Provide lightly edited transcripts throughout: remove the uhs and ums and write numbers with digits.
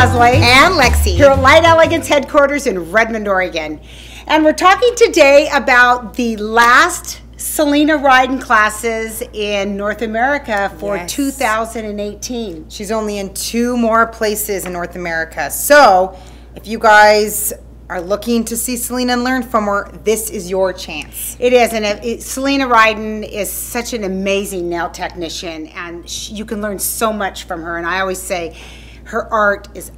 Leslie. And Lexi. Here at Light Elegance headquarters in Redmond, Oregon. And we're talking today about the last Celina Rydén classes in North America for 2018. She's only in 2 more places in North America. So if you guys are looking to see Celina and learn from her, this is your chance. It is, and Celina Rydén is such an amazing nail technician, and you can learn so much from her. And I always say her art is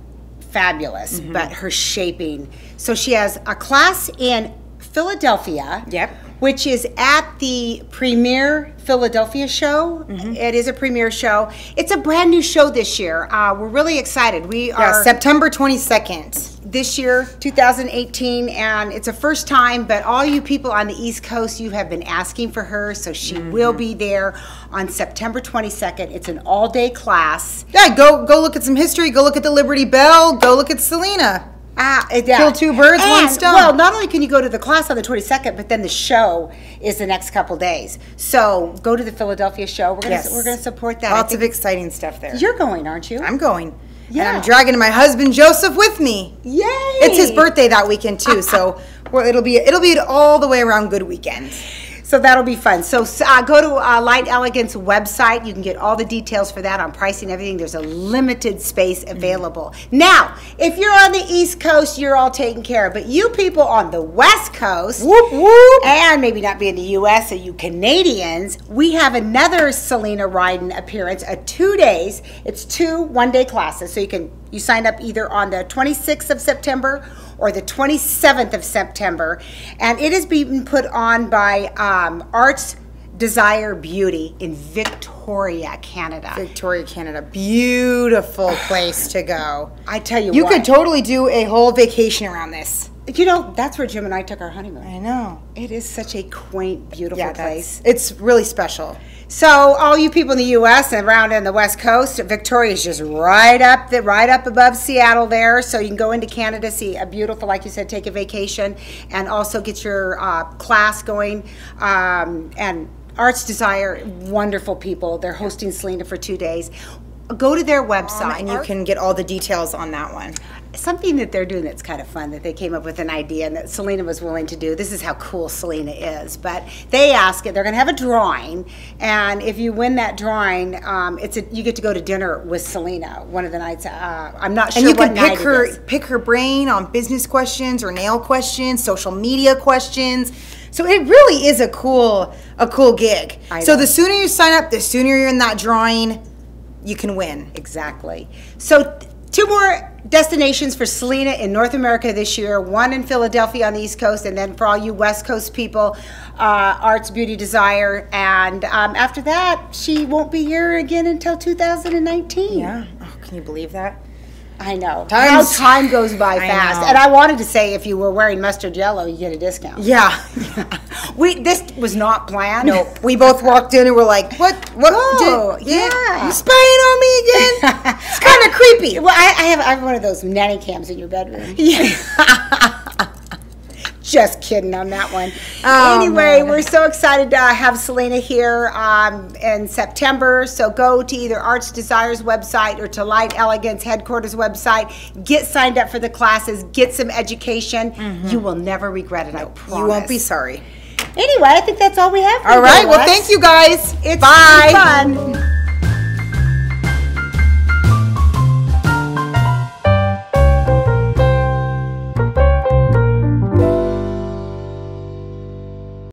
fabulous, but her shaping. So she has a class in Philadelphia. Yep. Which is at the Premier Philadelphia show. It is a premiere show. It's a brand new show this year. We're really excited. We are September 22nd. This year, 2018, and it's a first time, but all you people on the East Coast, you have been asking for her, so she will be there on September 22nd. It's an all-day class. Yeah, go look at some history. Go look at the Liberty Bell. Go look at Celina. Kill 2 birds, 1 stone. Well, not only can you go to the class on the 22nd, but then the show is the next couple days. So go to the Philadelphia show. We're gonna support that. Lots of exciting stuff there. You're going, aren't you? I'm going. Yeah. And I'm dragging my husband Joseph with me. Yay! It's his birthday that weekend too, so it'll be an all the way around good weekend. So that'll be fun. So go to Light Elegance website. You can get all the details for that on pricing, everything. There's a limited space available. Now, if you're on the East Coast, you're all taken care of. But you people on the West Coast, whoop, whoop, and maybe not be in the U.S., so you Canadians, we have another Celina Rydén appearance, 2 days. It's 2 one-day classes. So you sign up either on the 26th of September or the 27th of September, and it is being put on by Arts Desire Beauty in Victoria, Canada. Victoria, Canada. Beautiful place to go. I tell you what. You could totally do a whole vacation around this. You know, that's where Jim and I took our honeymoon. I know. It is such a quaint, beautiful place. It's really special. So all you people in the U.S. and around in the West Coast, Victoria is just right up above Seattle there. So you can go into Canada, see a beautiful, like you said, take a vacation, and also get your class going. And Arts Desire, wonderful people. They're hosting Celina for 2 days. Go to their website. And you can get all the details on that one. Something that they're doing that's kind of fun, that they came up with an idea and that Celina was willing to do. This is how cool Celina is. But they ask it, they're going to have a drawing, and if you win that drawing, you get to go to dinner with Celina one of the nights. I'm not sure what night it is. And you can pick her brain on business questions or nail questions, social media questions. So it really is a cool gig. So the sooner you sign up, the sooner you're in that drawing, you can win. Exactly. So 2 more destinations for Celina in North America this year. 1 in Philadelphia on the East Coast, and then for all you West Coast people, Arts Beauty Desire. And after that, she won't be here again until 2019. Yeah. Oh, can you believe that? I know. How time goes by fast. And I wanted to say if you were wearing mustard yellow, you get a discount. Yeah. This was not planned. No. We both walked in and were like, what? Oh, yeah. You spying on me again? It's kind of creepy. Well, I have one of those nanny cams in your bedroom. Yeah. Just kidding on that one. Anyway, we're so excited to have Celina here in September. So go to either Arts Desire's website or to Light Elegance headquarters website. Get signed up for the classes. Get some education. You will never regret it, I promise. You won't be sorry. Anyway, I think that's all we have for All right. you, Well, thank you guys. It's Bye. fun.